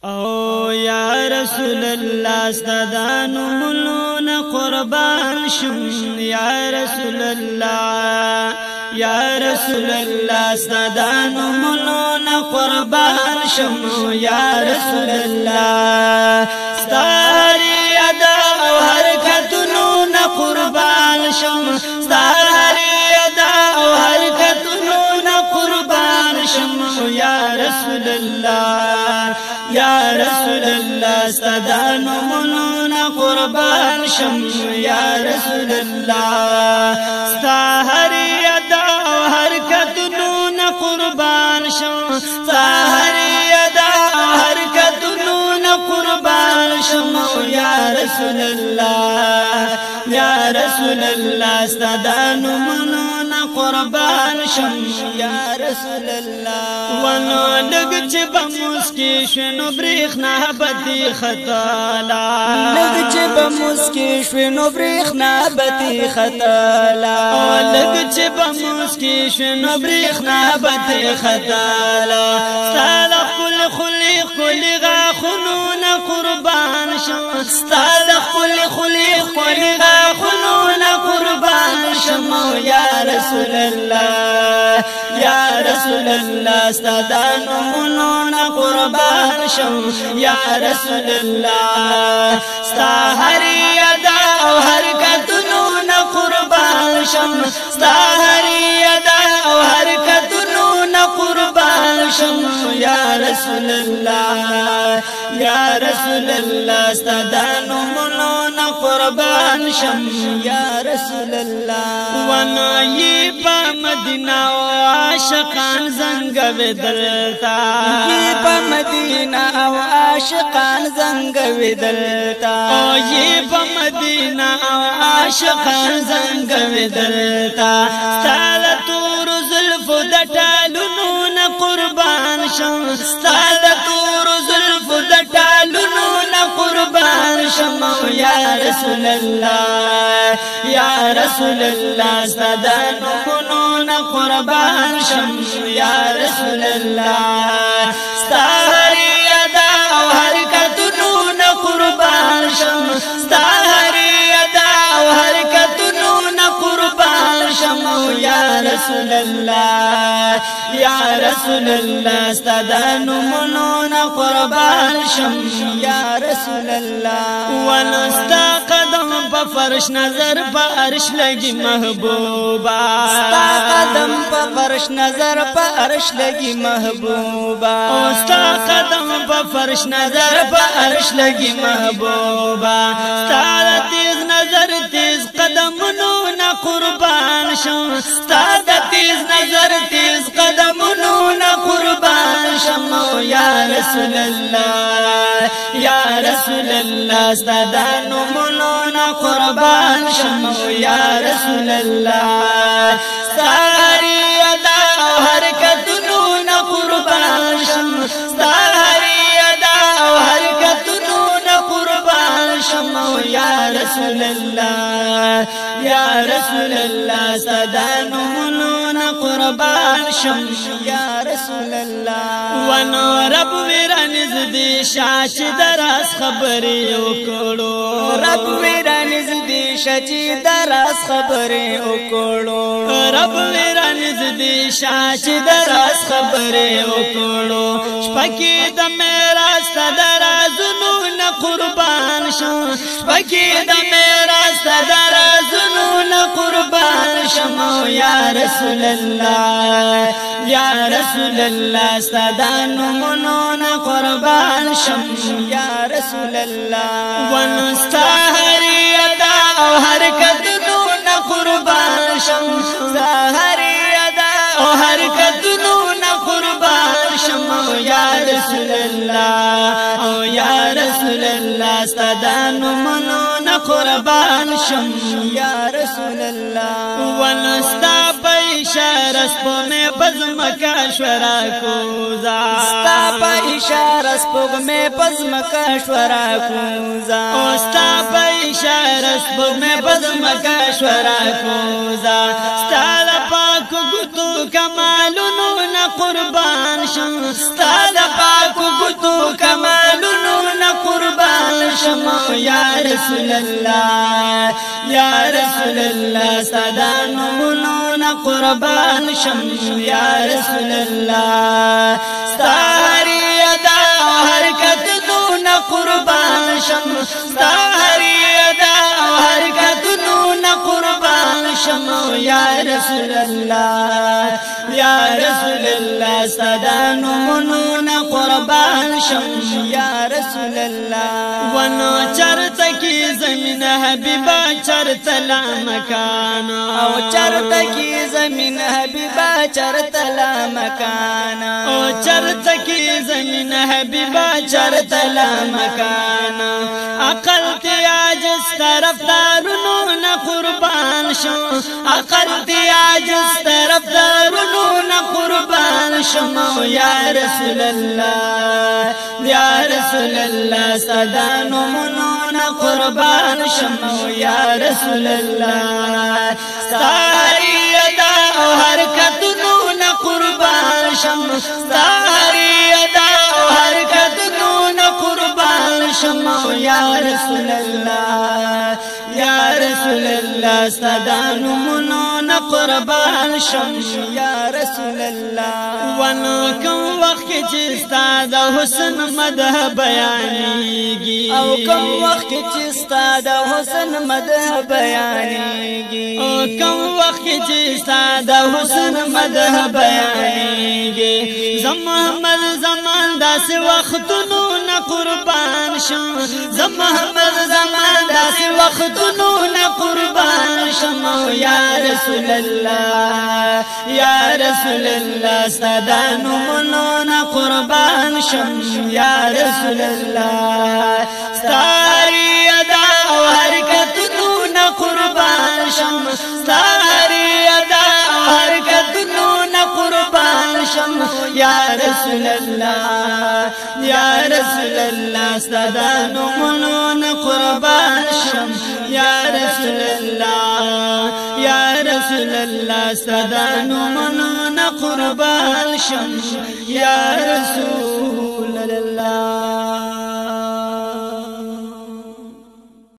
او یا رسول الله ستدانو ملون قربان شم یا رسول الله یا رسول الله ستدانو ملون قربان شم یا رسول الله ستاری ادا او حرکتونو نا قربان شم ستاری ادا او حرکتونو نا قربان شم یا رسول الله یا رسول الله ستدانو ملون قربان شم یا رسول الله ستاری ادا او حرکتونو نا قربان شم ستاری ادا او حرکتونو نا قربان شم یا رسول الله یا رسول الله ستدانو ملون قربان شم یا رسول الله ونو لگ چه بمسکی شنو بریخنا بدی خطالا لگ چه بمسکی شنو بریخنا بدی خطالا لگ چه بمسکی شنو بریخنا بدی خطالا ستالا کل خلیق کل غاخنون قربان شم ستالا کل خلیق کل غاخنون قربان شم یا رسول الله یا رسول الله ستدانو ملون قربان شم یا رسول الله ستا هری ادا او حرکتونو قربان شم ستا هری ادا او حرکتونو قربان شم یا رسول الله یا رسول الله ستدانو ملون قربان شم یا رسول الله ونایی پا مدینہ و عاشقان زنگ بدلتا یہ پا مدینہ و عاشقان زنگ بدلتا یہ پا مدینہ و عاشقان زنگ بدلتا ستال تور زلف دٹالنون قربان شم ستال تور زلف دٹالنون قربان شم یا رسول الله یا رسول الله ستدانو ملون قربان شم یا رسول الله ستاری ادا او حرکتونو قربان شم ستاری ادا او حرکتونو قربان شم یا رسول الله یا رسول الله ستدانو ملون قربان شم یا رسول الله ونستا قدم پا فرش نظر پا عرش لگی محبوبا ستا قدم پا فرش نظر پا عرش لگی محبوبا ستا قدم پا فرش نظر پا عرش لگی محبوبا ستا تیز نظر تیز قدمونو نا قربان شم ستا تیز نظر تیز قدمونو نا قربان شم یا رسول الله یا رسول الله ستدانو ملون قربان شم یا رسول الله ستاری ادا او حرکتونو قربان شم ستاری ادا او حرکتونو قربان شم یا رسول الله یا رسول الله ستدانو ملون قربان شم یا رسول الله ونو رب ورانز دی شاش دراس خبری وکړو رب ورانز دی شاچی دراس خبری وکړو رب ورانز دی شاش دراس خبری وکړو شپکی د میرا ستدرازونو قربان شم شپکی د میرا ستدرازونو قربان شم یا رسول الله یا رسول الله ستدانو ملون قربان شم یا رسول الله ونستا هری ادا او حرکتونو قربان شم هری ادا او حرکتونو قربان شم یا رسول الله او یا رسول الله ستدانو ملون قربان شم یا رسول الله ونستا اشاره سپومه پزمکا شورا کوزا ستا په اشاره سپومه پزمکا شورا کوزا او ستا په اشاره سپومه پزمکا شورا کوزا ستا د پاکو ګوتو کمالونو نه قربان شم ستا د پاکو ګوتو کمالونو شم یا رسول الله یا رسول الله ستادان منون قربان شم یا رسول الله ستاری ادا حرکت دون قربان شم ستاری ادا حرکت دون قربان شم یا رسول الله یا رسول الله ستادان منون قربان شم یا رسول الله ونو چرتا کی زمین حبیبا چرتا لا مکانا او چرتا کی زمین حبیبا چرتا لا مکانا او چرتا کی زمین حبیبا چرتا لا مکانا عقل تیاجز طرف دارونو نا قربان شو عقل تیاجز طرف دارونو نا قربان شو یا رسول الله یا رسول الله ستادانو منون قربان شمو یا رسول الله ستاری ادا او حرکت نون قربان شمو ستاری ادا او حرکت نون قربان شمو یا رسول الله یا رسول الله ستادانو منون قربان شمو یا رسول الله ونو کوم وخت چې ستاد حسن مدح بیانېږي او کوم وخت چې ستاد حسن مدح بیانېږي او کوم وخت چې ستاد حسن مدح بیانېږي زمحمد زمان داس وختونو نه قربان شم زمحمد زمان داس وختونو نه قربان شم یا رسول الله یا رسول الله ستادانو منون قربان شم یا رسول الله ستاری ادا او حرکت نون قربان شم ستاری ادا او حرکت نون قربان شم یا رسول الله یا رسول الله ستادانو منون قربان شم یا رسول الله یا رسول الله ستادانو منون قربان شم یا رسول الله